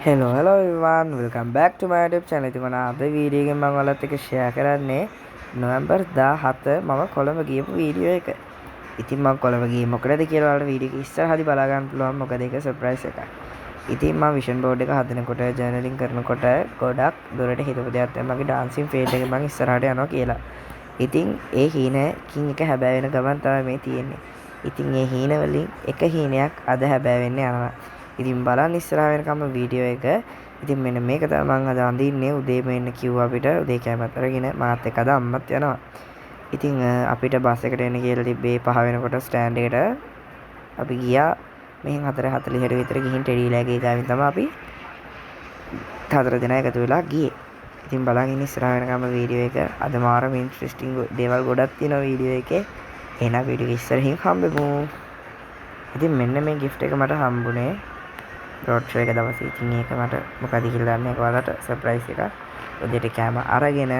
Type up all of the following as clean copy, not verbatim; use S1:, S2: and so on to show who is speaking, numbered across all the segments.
S1: hello everyone, welcome back to my YouTube channel. ඉතින් මම අද වීඩියෝ එකෙන් මම ඔයාලත් එක්ක ෂෙයා කරන්නේ නොවැම්බර් 17 මම කොළඹ ගියපු වීඩියෝ එක. ඉතින් මම කොළඹ ගියේ මොකටද කියලා ඔයාලට වීඩියෝ එක ඉස්සරහදී බලා ගන්න පුළුවන්. මොකද ඒක සර්ප්‍රයිස් එකක්. ඉතින් මම විෂන් බෝඩ් එක හදනකොට ජර්නලින් කරනකොට ගොඩක් දුරට හිතපු දෙයක් තමයි මගේ ඩාන්සින් ෆීල්ඩ් එකේ මම ඉස්සරහට යනවා කියලා. ඉතින් ඒ හීනකින් එක හැබෑ වෙන ගමන් තමයි මේ තියෙන්නේ. ඉතින් ඒ හීන වලින් එක හීනයක් අද හැබෑ වෙන්න යනවා. ඉතින් බලන්න ඉස්සරහ වෙනකම් වීඩියෝ එක. ඉතින් මෙන්න මේක තමයි මම අද අඳින්නේ. උදේම එන්න කිව්වා අපිට. උදේ කැමත් අරගෙන මාත් එක්ක අද අම්මත් යනවා. ඉතින් අපිට බස් එකට එන්න කියලා තිබ්බේ 5 වෙනකොට ස්ටෑන්ඩ් එකට. අපි ගියා මෙහෙන් 4:40ට විතර ගිහින් ටෙඩිලාගේ ගාවින් තමයි අපි 4 දෙනා එකතු වෙලා ගියේ. ඉතින් බලන් ඉන්න ඉස්සරහ වෙනකම් වීඩියෝ එක. අද මාරම ඉන්ට්‍රස්ටිං දේවල් ගොඩක් තියෙනවා වීඩියෝ එකේ. එහෙනම් වීඩියෝ එක ඉස්සරහින් හම්බෙමු. ඉතින් මෙන්න මේ gift එක මට හම්බුනේ රෝඩ් ෂෝ එක දවසේ. ඉතින් ඒක මට මොකද කියලා දන්නේ ඒක ඔයාලට සර්ප්‍රයිස් එකක්. උදේට කෑම අරගෙන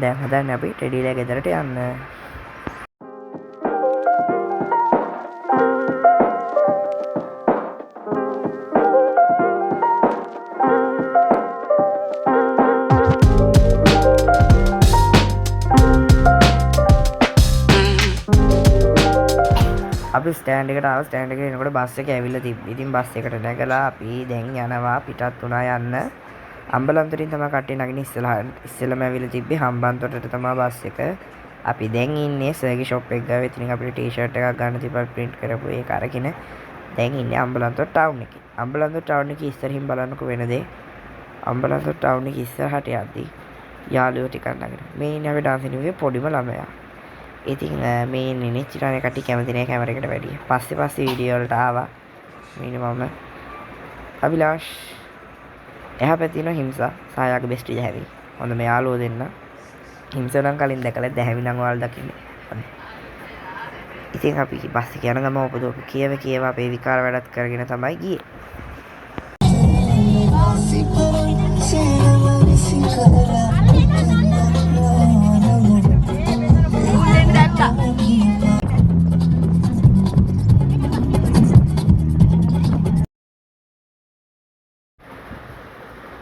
S1: දැන් හදන්නේ අපි ටෙඩිලා ගෙදරට යන්න. අපි ස්ටෑන්ඩ් එකට ආව. ස්ටෑන්ඩ් එකට එනකොට බස් එක ඇවිල්ලා තිබ්බා. ඉතින් බස් එකට නැගලා අපි දැන් යනවා පිටත් වුණා යන්න. අම්බලන්තරින් තමයි කට්ටිය නගින්න ඉස්සෙල්ලාම ඇවිල්ලා තිබ්බේ හම්බන්තොටට තමයි බස් එක. අපි දැන් ඉන්නේ සර්ගේ ෂොප් එක ගාව. ඉතින් අපිට ටී-ෂර්ට් එකක් ගන්න තිබ්බා print කරපු ඒක අරගෙන දැන් ඉන්නේ අම්බලන්තොට ටවුන් එකේ. අම්බලන්තොට ටවුන් එකේ ඉස්සරහින් බලන්නකො වෙන දේ. අම්බලන්තොට ටවුන් එකේ ඉස්සරහට යද්දි යාළුවෝ ටිකක් නගින. මේ ඉන්නේ අපි ඩාන්ස් ඉන්නේ පොඩිම ළමයා. ඉතින් මේ ඉන්නේ චිරානේ කටි කැමති නෑ කැමරේකට වැඩිය. පස්සේ වීඩියෝ වලට ආවා. මේ මම අභිලාෂ් එහා පැත්තේ ඉන්න හිම්සා සායාගේ බෙස්ට් ජහැවි. හොඳම යාළුවෝ දෙන්න. හිම්සා නම් කලින් දැකලා දැහැවි නම් ඔයාලා දකින්නේ. ඉතින් අපි බස් එක යන ගම ඔපදෝක කියව අපේ විකාර වැඩත් කරගෙන තමයි ගියේ.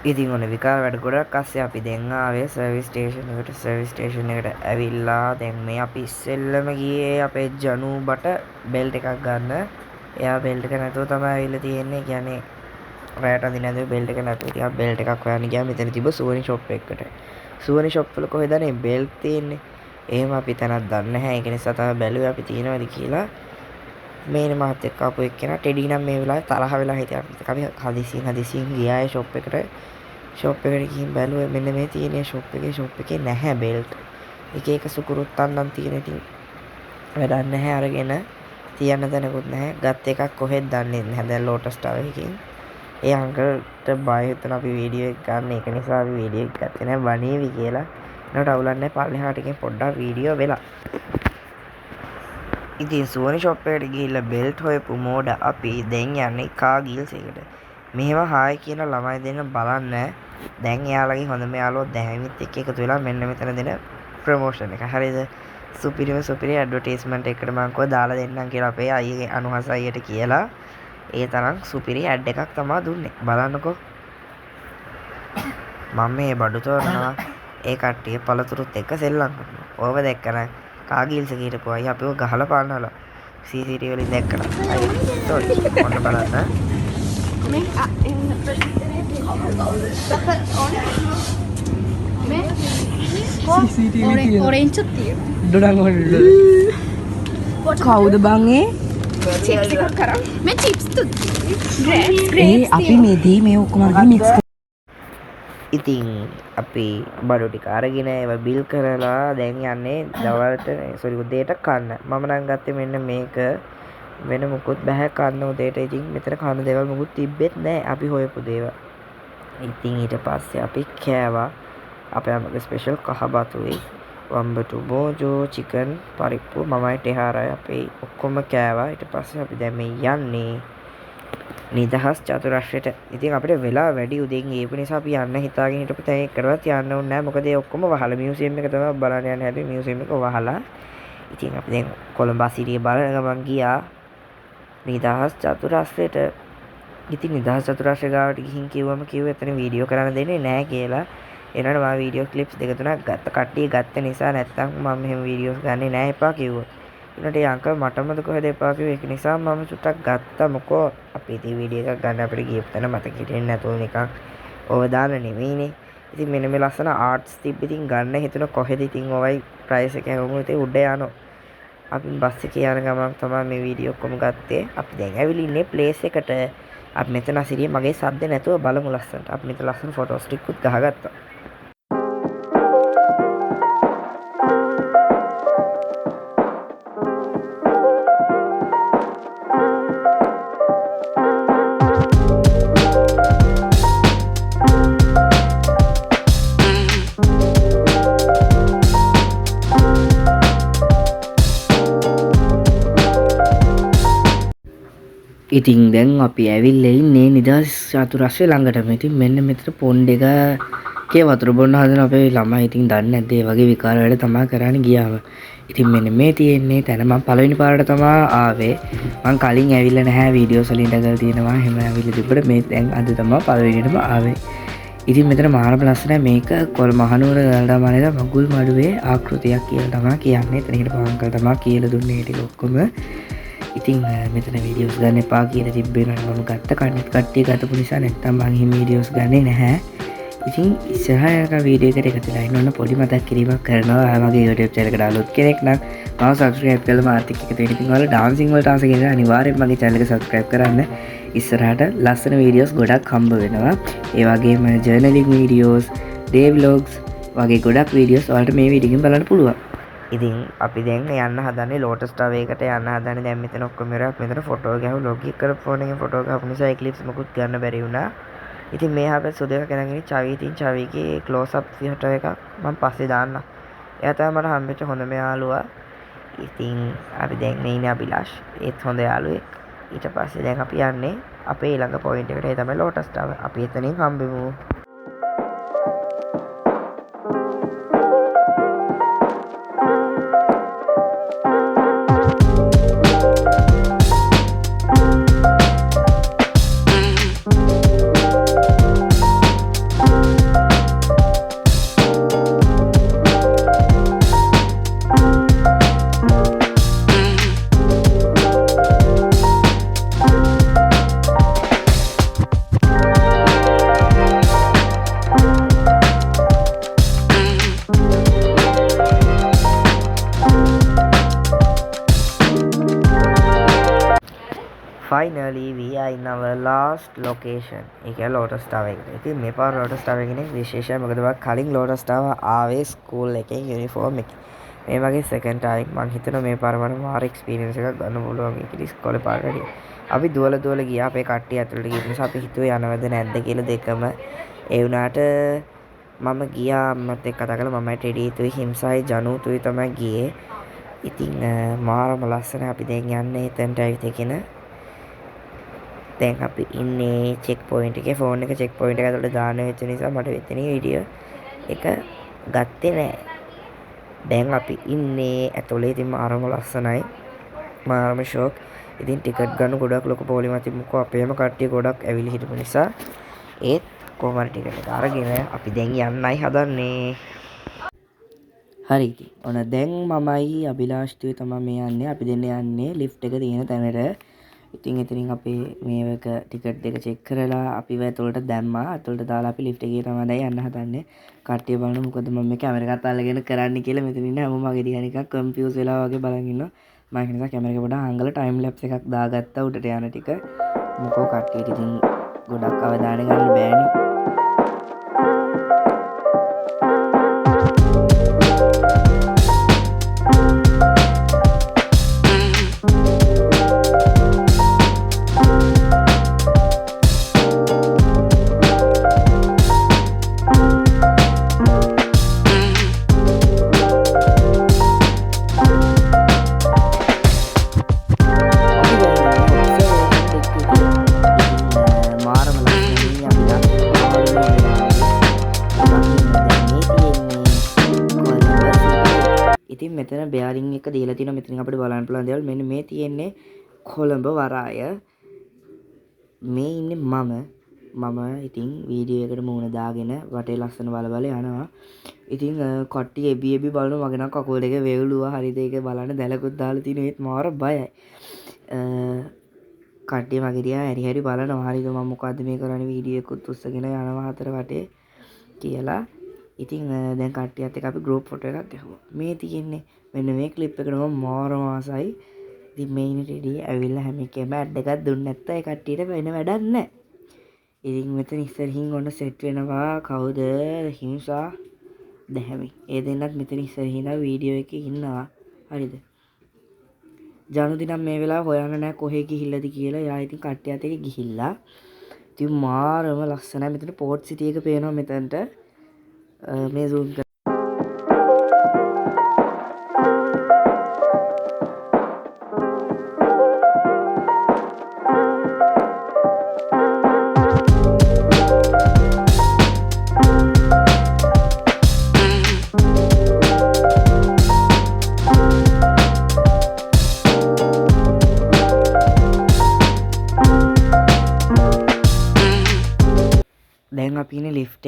S1: ඉතින් ඔන්න විකාර වැඩ ගොඩක් අස්සේ අපි දැන් ආවේ සර්විස් ස්ටේෂන් එකට. සර්විස් ස්ටේෂන් එකට ඇවිල්ලා දැන් මේ අපි ඉස්සෙල්ලම ගියේ අපේ ජනුබට බෙල්ට් එකක් ගන්න. එයා බෙල්ට් එක නැතුව තමයි ඇවිල්ලා තියෙන්නේ. කියන්නේ රැයට අඳින්න නැතුව බෙල්ට් එක නැතුව ටිකක් බෙල්ට් එකක් හොයන්න ගියා. මෙතන තිබ්බ සුවනි ෂොප් එකකට. සුවනි ෂොප් වල කොහෙද නේ බෙල්ට් තියෙන්නේ? එහෙම අපි තැනක් දන්නේ නැහැ. ඒක නිසා තමයි බැලුවේ අපි තියෙනවද කියලා. මේන මාත් එක්ක ආපු එක්කෙනා ටෙඩි නම් මේ වෙලාවේ තරහ වෙලා හිටියා. අපි හදිසියෙන් ගියා ඒ ෂොප් එකට. ෂොප් එකට ගිහින් බැලුවා මෙන්න මේ තියෙන ෂොප් එකේ නැහැ බෙල්ට්. එක සුකුරුත්තන් නම් තියෙන. ඉතින් වැඩක් නැහැ අරගෙන තියන්න තැනකුත් නැහැ. ගත් එකක් කොහෙද දන්නේ නැහැ. දැන් ලෝටස් ටවර් එකකින් ඒ අංකල්ට බය හිතුන අපි වීඩියෝ එක ගන්න. ඒක නිසා අපි වීඩියෝ එක ගත්තේ නැහැ වණීවි කියලා. නේද අවුලක් නැහැ. පල්ලෙහාට එකෙන් පොඩ්ඩක් වීඩියෝ වෙලා. ඉතින් සුවනි ෂොප් එකට ගිහිල්ලා බෙල්ට් හොයපු මෝඩ අපි දැන් යන්නේ කාගිල්ස් එකට. මෙහෙම හායි කියන ළමයි දෙන්න බලන්න. දැන් එයාලගේ හොඳම යාළුවෝ දැහැමිත් එක්ක එකතු වෙලා මෙන්න මෙතන දෙන ප්‍රොමෝෂන් එක. හරිද? සුපිරි ඇඩ්වර්ටයිස්මන්ට් එකකට මම කව දාලා දෙන්නම් කියලා අපේ අයියේ අනුහස අයියට කියලා. ඒ තරම් සුපිරි ඇඩ් එකක් තමයි දුන්නේ. බලන්නකෝ. මම මේ බඩු තෝරනවා. ඒ කට්ටිය පළතුරුත් එක්ක සෙල්ලම් කරනවා. ඕව දැක්කම කාගිල්ස් කීටකෝ අයියා අපිව ගහලා පානවලා. CCTV වලින් දැක්කම. අයියා සෝරි. ඔන්න බලන්න.
S2: orange තියෙන
S1: ඩොඩන් වල
S2: කවුද බං ඒ චිප්ස් එකක් කරා මේ චිප්ස් තුත් ග්‍රේප්ස්
S1: අපි මේ දී මේ ඔක්කොම මික්ස් ඉතින් අපි බඩු ටික අරගෙන ඒවා බිල් කරලා දැන් යන්නේ දවල්ට සෝරි උදේට කන්න. මම නම් ගත්තේ මෙන්න මේක. වෙන මොකුත් බෑ කන්න උදේට. ඉතින් මෙතන කන්න දේවල් මොකුත් තිබ්බෙත් නෑ අපි හොයපු දේවල්. ඉතින් ඊට පස්සේ අපි කෑවා අපේ අම්මගේ ස්පෙෂල් කහබතුයි වම්බටු බෝජෝ චිකන් පරිප්පු මමයි ටෙහාරයි අපි ඔක්කොම කෑවා. ඊට පස්සේ අපි දැන් මේ යන්නේ නිදහස් චතුරස්‍රයට. ඉතින් අපිට වෙලා වැඩි උදේන් ගියපු නිසා අපි යන්න හිතාගෙන හිටපු තැන එකටවත් යන්න ඕනේ නැහැ. මොකද ඒ ඔක්කොම වහලා මියුසියම් එක තමයි බලන්න යන්නේ. හැබැයි මියුසියම් එක වහලා. ඉතින් අපි දැන් කොළඹ සිටියේ බලන ගමන් ගියා නිදහස් චතුරස්‍රයට. ඉතින් නිදහස් චතුරාර්ය ගාවට ගිහින් කිව්වම කිව්වේ එතන වීඩියෝ කරන්න දෙන්නේ නැහැ කියලා. එනකොට මම වීඩියෝ ක්ලිප්ස් දෙක තුනක් ගත්ත. කට්ටිය ගත්ත නිසා නැත්තම් මම මෙහෙම වීඩියෝස් ගන්නෙ නැහැ එපා කිව්වා. ඊට ඒ අංකල් මටමද කොහෙද එපා කිව්වේ. ඒක නිසා මම චුට්ටක් ගත්තා. මොකෝ අපි ඉතින් වීඩියෝ එකක් ගන්න අපිට ගියපු තැන මතක හිටින්නේ නැතුව නිකන් ඕව දාන්න නෙමෙයිනේ. ඉතින් මෙන්න මේ ලස්සන ආර්ට්ස් තිබ්බ ඉතින් ගන්න හිතුණ කොහෙද ඉතින් ඔවයි ප්‍රයිස් එක හැමෝම ඉතින් උඩ යනවා. අපි බස් එකේ යන ගමන් තමයි මේ වීඩියෝ ඔක්කොම ගත්තේ. අපි දැන් ඇවිල්ලා ඉන්නේ ප්ලේස් එකට. අපි මෙතන සිරිය මගේ සද්ද නැතුව බලමු ලස්සනට. අපි මෙතන ලස්සන ෆොටෝස් ටිකකුත් ගහගත්තා. ඉතින් දැන් අපි ඇවිල්ලා ඉන්නේ නිදහස් චතුරස්‍රය ළඟටම. ඉතින් මෙන්න මෙතන පොන්ඩ් එකේ වතුර බොන්න හදන අපේ ළමයි. ඉතින් දන්නේ නැද්ද ඒ වගේ විකාර වැඩ තමයි කරන්නේ ගියාම. ඉතින් මෙන්න මේ තියෙන්නේ තැන මම පළවෙනි පාරට තමයි ආවේ. මම කලින් ඇවිල්ලා නැහැ වීඩියෝස් වලින් ඉඳලා තියෙනවා. එහෙම ඇවිල්ලා තිබ්බට මේ දැන් අද තමයි පළවෙනියටම ආවේ. ඉතින් මෙතන මානව ලස්සනයි. මේක කොල් මහනුවර දළදා මාලේ මගුල් මඩුවේ ආකෘතියක් කියලා තමයි කියන්නේ. එතන හිටපු අංකල් තමයි කියලා දුන්නේ ටික ඔක්කොම. ඉතින් මෙතන වීඩියෝස් ගන්න එපා කියලා තිබ්බේනට මම ගත්ත කට්ටිය ගතපු නිසා නැත්තම් මම එහෙම වීඩියෝස් ගන්නේ නැහැ. ඉතින් ඉස්සරහට වීඩියෝ එකට එකතු වෙලා ඉන්න ඕන පොඩි මතක් කිරීමක් කරනවා. ආවගේ YouTube channel එකට අලුත් කෙනෙක් නම් මම subscribe කරලා මාර්තික් එකතු වෙන්න. ඉතින් ඔයාලා dancing වලට ආස කෙනා අනිවාර්යෙන්ම මගේ channel එක subscribe කරන්න. ඉස්සරහට ලස්සන වීඩියෝස් ගොඩක් හම්බ වෙනවා. ඒ වගේම journaling videos, day vlogs වගේ ගොඩක් වීඩියෝස් ඔයාලට මේ වීඩියෝ එකෙන් බලන්න පුළුවන්. ඉතින් අපි දැන් යන්න හදන්නේ ලෝටස් ටවර් එකට යන්න හදන්නේ. දැන් මෙතන ඔක්කොම ඉවරයි. මෙතන ෆොටෝ ගහුව ලොග් එක කරපු ෆෝන් එකෙන් ෆොටෝ ගහපු නිසා ඒ ක්ලිප්ස් මොකුත් ගන්න බැරි වුණා. ඉතින් මේ හැබැයි සුදු එක කරගෙන චවි ඉතින් චවිගේ ක්ලෝස් අප් ෆොටෝ එකක් මම පස්සේ දාන්නම්. එයා තමයි මට හම්බෙච්ච හොඳම යාළුවා. ඉතින් අපි දැන් මේ ඉන්නේ අභිලාෂ්. ඒත් හොඳ යාළුවෙක්. ඊට පස්සේ දැන් අපි යන්නේ අපේ ඊළඟ පොයින්ට් එකට. ඒ තමයි ලෝටස් ටවර්. අපි එතනින් හම්බෙමු. Finally we are in our last location. ඒක ලෝටස් ටවර් එක. ඉතින් මේ පාර ලෝටස් ටවර් එකේ විශේෂය මොකද මම කලින් ලෝටස් ටවර් ආවේ ස්කූල් එකේ යුනිෆෝම් එකේ. මේ වගේ සෙකන්ඩ් ටයිම් මම හිතනවා මේ පාර මට මාර එක්ස්පීරියන්ස් එකක් ගන්න පුළුවන් කියලා ඉස්කෝලේ පාරට. අපි දුවලා ගියා අපේ කට්ටිය ඇතුළට ගිය නිසා අපි හිතුවේ යනවද නැද්ද කියලා දෙකම. ඒ වුණාට මම ගියා අම්මත් එක්ක කතා කරලා මමයි ටෙඩීතුයි හිම්සයි ජනුතුයි තමයි ගියේ. ඉතින් මාරම ලස්සන අපි දැන් යන්නේ එතනට ඇවිත්ගෙන දැන් අපි ඉන්නේ චෙක් පොයින්ට් එකේ. ෆෝන් එක චෙක් පොයින්ට් එක ඇතුළට දාන්න වෙච්ච නිසා මට වෙතන වීඩියෝ එක ගත්තේ නෑ. දැන් අපි ඉන්නේ ඇතුළේ. ඉතින් මාරම ලස්සනයි. මාරම ෂෝක්. ඉතින් ටිකට් ගන්න ගොඩක් ලොකු පොලිමක් තිබුණා. අපේම කට්ටිය ගොඩක් ඇවිල්ලා හිටපු නිසා ඒත් කොහොම හරි ටිකට් එක අරගෙන අපි දැන් යන්නයි හදන්නේ. හරි ඉතින් ඔන්න දැන් මමයි අභිලාෂ්තුයි තමයි මේ යන්නේ. අපි දෙන්න යන්නේ ලිෆ්ට් එක තියෙන තැනට. ඉතින් එතනින් අපේ මේක ටිකට් දෙක චෙක් කරලා අපිව ඇතුළට දැම්මා. ඇතුළට දාලා අපි ලිෆ්ට් එකේ තමයි දැන් යන්න හදන්නේ. කට්ටිය බලන්න මොකද මම මේ කැමරා එකත් අල්ලගෙන කරන්නේ කියලා. මෙතන ඉන්න හැමෝම මගේ දිහා නිකන් කන්ෆියුස් වෙලා වගේ බලන් ඉන්නවා. මම ඒක නිසා කැමරා එක පොඩ්ඩක් අංගල ටයිම් ලැප්ස් එකක් දාගත්තා උඩට යන ටික. මොකෝ කට්ටියට ඉතින් ගොඩක් අවධානය ගන්න බෑනේ. ඉතින් මෙතන බෙයාරින් එක දීලා තියෙනවා. මෙතනින් අපිට බලන්න පුළුවන් දේවල් මෙන්න මේ තියෙන්නේ කොළඹ වරාය. මේ ඉන්නේ මම ඉතින් වීඩියෝ එකට මුණ දාගෙන වටේ ලස්සන බල යනවා. ඉතින් කට්ටිය එබි බලන මගේ නම් කකුල් දෙක වේවුලුවා. හරිද ඒක බලන්න දැලකුත් දාලා තිනු ඒත් මාර බයයි. කට්ටිය මගේ දිහා හැරි බලනවා. හරිද මම මොකද්ද මේ කරන්නේ වීඩියෝ එකකුත් උස්සගෙන යනවා හතර වටේ කියලා. ඉතින් දැන් කට්ටියත් එක්ක අපි ගෲප් ෆොටෝ එකක් ගැහුවා. මේ තියෙන්නේ මෙන්න මේ ක්ලිප් එකට මම මාර ආසයි. ඉතින් මේ ඉන්නේ ටෙඩි ඇවිල්ලා හැම එකේම ඇඩ් එකක් දුන්නේ නැත්නම් ඒ කට්ටියට වෙන වැඩක් නැහැ. ඉතින් මෙතන ඉස්සරහින් ඔන්න සෙට් වෙනවා කවුද හිංසා දැහැමි. ඒ දෙන්නත් මෙතන ඉස්සරහින් වීඩියෝ එකේ ඉන්නවා. හරිද? ජනුදි නම් මේ වෙලාව හොයන්න නැහැ කොහෙ ගිහිල්ලාද කියලා. යා ඉතින් කට්ටියත් එක්ක ගිහිල්ලා. ඉතින් මාරම ලස්සනයි. මෙතන පෝට් සිටි එක පේනවා මෙතනට. මේ zoom දැන් අපි ඉන්නේ ලිෆ්ට්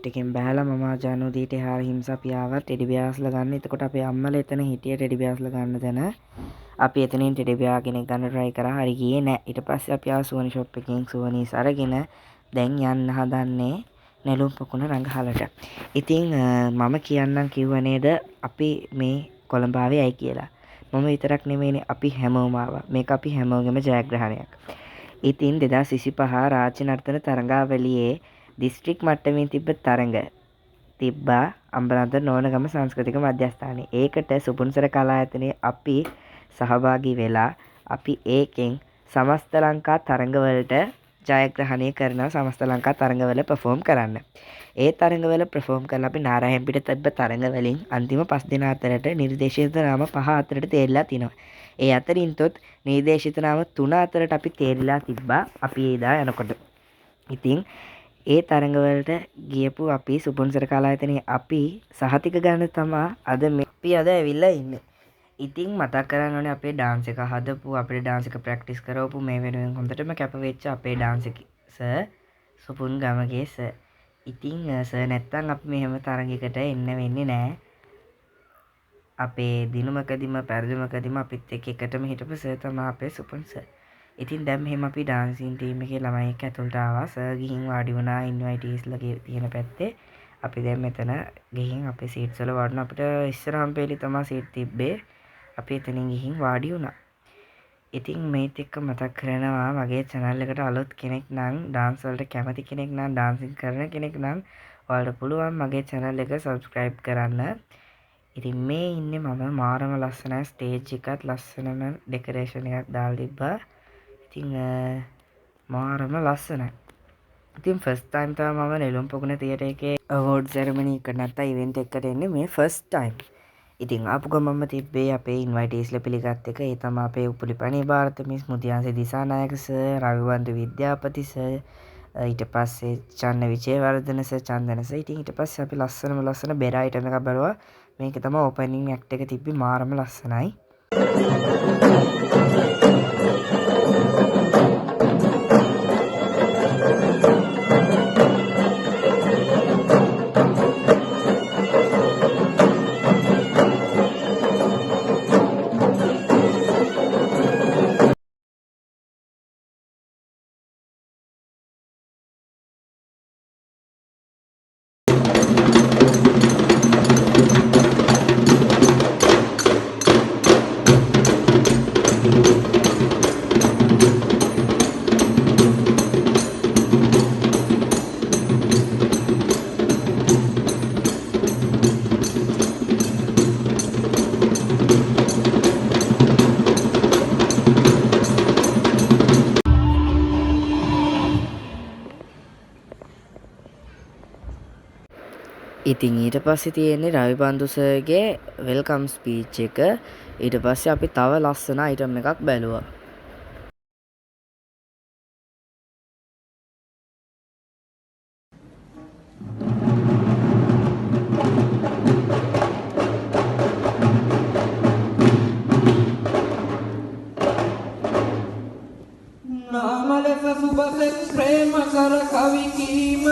S1: එකෙන් බහලා මම ජනුදීට එහාට හිම්සා පියාවත් ටෙඩි බියර්ස්ලා ගන්න. එතකොට අපේ අම්මලා එතන හිටිය ටෙඩි බියර්ස්ලා ගන්න තැන. අපි එතනින් ටෙඩි බියර් කෙනෙක් ගන්න try කරා. හරි ගියේ නැහැ. ඊට පස්සේ අපි ආව සුවනි ෂොප් එකෙන් සුවනිස් අරගෙන දැන් යන්න හදන්නේ නෙළුම් පොකුණ රඟහලට. ඉතින් මම කියන්නම් කිව්ව නේද අපි මේ කොළඹ ආවේ ඇයි කියලා. මම විතරක් නෙමෙයිනේ අපි හැමෝම ආවා. මේක අපි හැමෝගෙම ජයග්‍රහණයක්. ඉතින් 2025 රාජ්‍ය නර්තන තරඟාවලියේ දිස්ත්‍රික් මට්ටමින් තිබ්බ තරඟ තිබ්බා අම්බලන්තොට නෝනගම සංස්කෘතික මධ්‍යස්ථානයේ. ඒකට සුපුන්සර කලායතනයේ අපි සහභාගී වෙලා අපි ඒකෙන් සමස්ත ලංකා තරඟවලට ජයග්‍රහණය කරනවා. සමස්ත ලංකා තරඟවල perform කරන්න. ඒ තරඟවල perform කරලා අපි නාරායන්පිට තිබ්බ තරඟවලින් අන්තිම 5 දෙනා අතරට නිර්දේශිත නාම 5 අතරට තේරිලා තිනවා. ඒ අතරින් තොත් නිර්දේශිත නාම 3 අතරට අපි තේරිලා තිබ්බා අපි එදා යනකොට. ඉතින් ඒ තරඟවලට ගියපු අපි සුපුන්සර කලායතනයේ අපි සහතික ගන්න තමා අද අපි අද ඇවිල්ලා ඉන්නේ. ඉතින් මතක් කරන්න ඕනේ අපේ ඩාන්ස් එක හදපු අපේ ඩාන්ස් එක ප්‍රැක්ටිස් කරවපු මේ වෙනුවෙන් හොඳටම කැප වෙච්ච අපේ ඩාන්ස් එක සර් සුපුන් ගමගේ සර්. ඉතින් සර් නැත්තම් අපි මෙහෙම තරඟයකට එන්න වෙන්නේ නැහැ. අපේ දිනුමකදීම පෙරදුමකදීම අපිත් එක්ක එකටම හිටපු සර් තමයි අපේ සුපුන් සර්. ඉතින් දැන් මෙහෙම අපි ඩාන්සින් ටීම් එකේ ළමයි එක්ක ඇතුළට ආවා. සර් ගිහින් වාඩි වුණා ඉන්වයිටීස්ලා තියෙන පැත්තේ. අපි දැන් මෙතන ගිහින් අපේ සීට්ස් වල වඩන අපිට ඉස්සරහම පෙළි තමයි සීට් තිබ්බේ. අපි එතනින් ගිහින් වාඩි වුණා. ඉතින් මේත් එක්ක මතක් කරනවා මගේ channel එකට අලුත් කෙනෙක් නම් dance වලට කැමති කෙනෙක් නම් dancing කරන කෙනෙක් නම් ඔයාලට පුළුවන් මගේ channel එක subscribe කරන්න. ඉතින් මේ ඉන්නේ මම මාරම ලස්සනයි stage එකත් ලස්සනම decoration එකක් දාලා තිබ්බා. ඉතින් මාරම ලස්සනයි. ඉතින් first time තමයි මම නෙළුම් පොකුණ theatre එකේ award ceremony එකට නැත්නම් event එකකට එන්නේ මේ first time. ඉතින් ආපු ගමන්ම තිබ්බේ අපේ ඉන්වයිටීස්ලා පිළිගත් එක. ඒ තමයි අපේ උපුලිපණී ಭಾರತ Miss Mudiyanse Dissanayake sir, Ravivantha Vidyapathi sir, ඊට පස්සේ චන්න විජේවර්ධන සර්, චන්දන සර්. ඉතින් ඊට පස්සේ අපි ලස්සන බෙර අයිටම් එකක් බලුවා. මේක තමයි ඕපනින් ඇක්ට් එක තිබ්බේ මාරම ලස්සනයි. ඉතින් ඊට පස්සේ තියෙන්නේ රවිබන්දු සර්ගේ වෙල්කම් ස්පීච් එක. ඊට පස්සේ අපි තව ලස්සන අයිටම් එකක් බැලුවා.
S3: नाम लेस ඔබට ප්‍රේම කර කවි කීම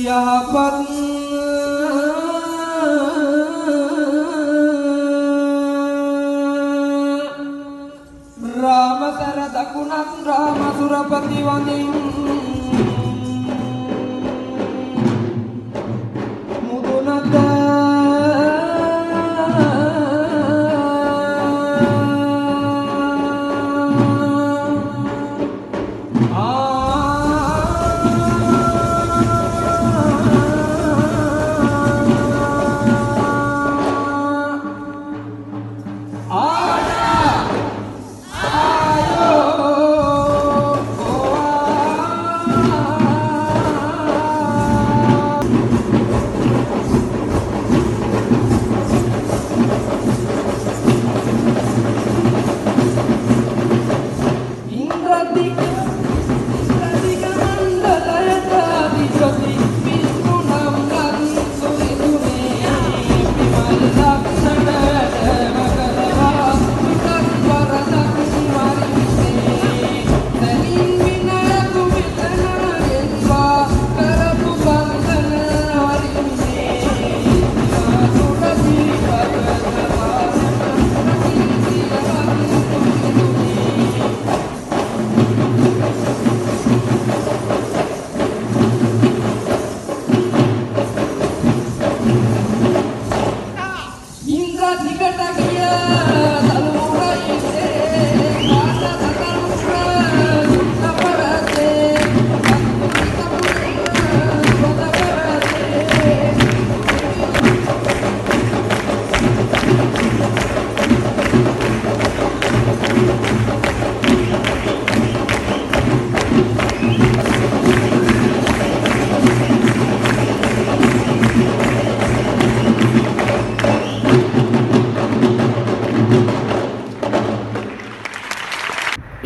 S3: යහපත් රාමතර දකුණත් රාමසුරපති වඳින් මුදුනත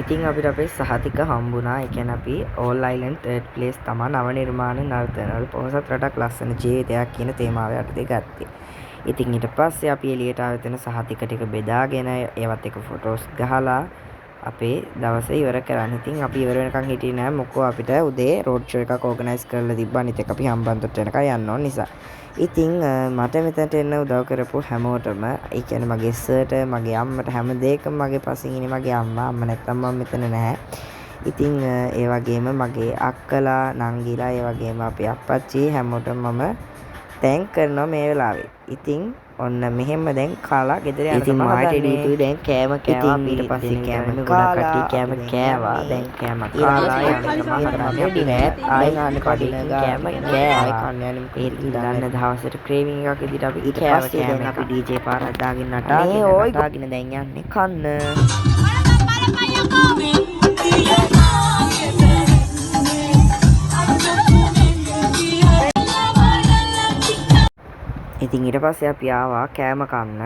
S1: ඉතින් අපිට අපේ සහතික හම්බුණා. ඒ කියන්නේ අපි all island third place තමයි නව නිර්මාණ නර්තනවල පොහොසත් රටක් ලස්සන ජීවිතයක් කියන තේමාව යටතේ ගත්තේ. ඉතින් ඊට පස්සේ අපි එළියට ආවෙතන සහතික ටික බෙදාගෙන ඒවත් එක ෆොටෝස් ගහලා අපේ දවසේ ඉවර කරන්න. ඉතින් අපි ඉවර වෙනකන් හිටියේ නෑ මොකෝ අපිට උදේ රෝඩ් ෂෝ එකක් ඕගනයිස් කරලා තිබ්බා. අනිත් එක අපි හම්බන්තොට යනකම් යන්න ඕන නිසා. ඉතින් මට මෙතනට එන්න උදව් කරපු හැමෝටම ඒ කියන්නේ මගේ සර්ට මගේ අම්මට හැම දෙයකම මගේ පස්සෙන් ඉන්නේ මගේ අම්මා. අම්මා නැත්තම් මම මෙතන නැහැ. ඉතින් ඒ වගේම මගේ අක්කලා නංගිලා ඒ වගේම අපේ අප්පච්චි හැමෝටම මම තැන්ක් කරනවා මේ වෙලාවේ. ඉතින් ඔන්න මෙහෙම දැන් කාලා ගෙදර යන්න තමයි හදන්නේ. දැන් කෑම කෑවා ඊට පස්සේ කෑම ගොඩක් කට්ටිය කෑම කෑවා. දැන් කෑම කාලා යන්න තමයි හදන්නේ. ඩිනර් ආයෙ ගන්න කඩින කෑම කෑවා. කන්න යන්න ඉන්න දවසට ක්‍රේවිං එකක් විදිහට අපි කෑම කෑම අපි DJ පාරක් දාගෙන නටාගෙන දැන් යන්නේ කන්න. ඉතින් ඊට පස්සේ අපි ආවා කෑම කන්න.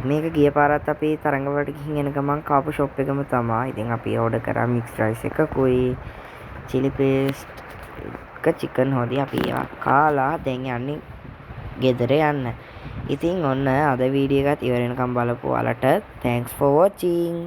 S1: මේක ගිය පාරත් අපි තරංගවලට ගිහින් එන ගමන් කාපු ෂොප් එකම තමයි. ඉතින් අපි ඕඩර් කරා මික්ස් රයිස් එකකුයි chili paste එක chicken හොදි අපි ඒවා කාලා දැන් යන්නේ ගෙදර යන්න. ඉතින් ඔන්න අද වීඩියෝ එකත් ඉවර වෙනකම් බලපු ඔයාලට thanks for watching.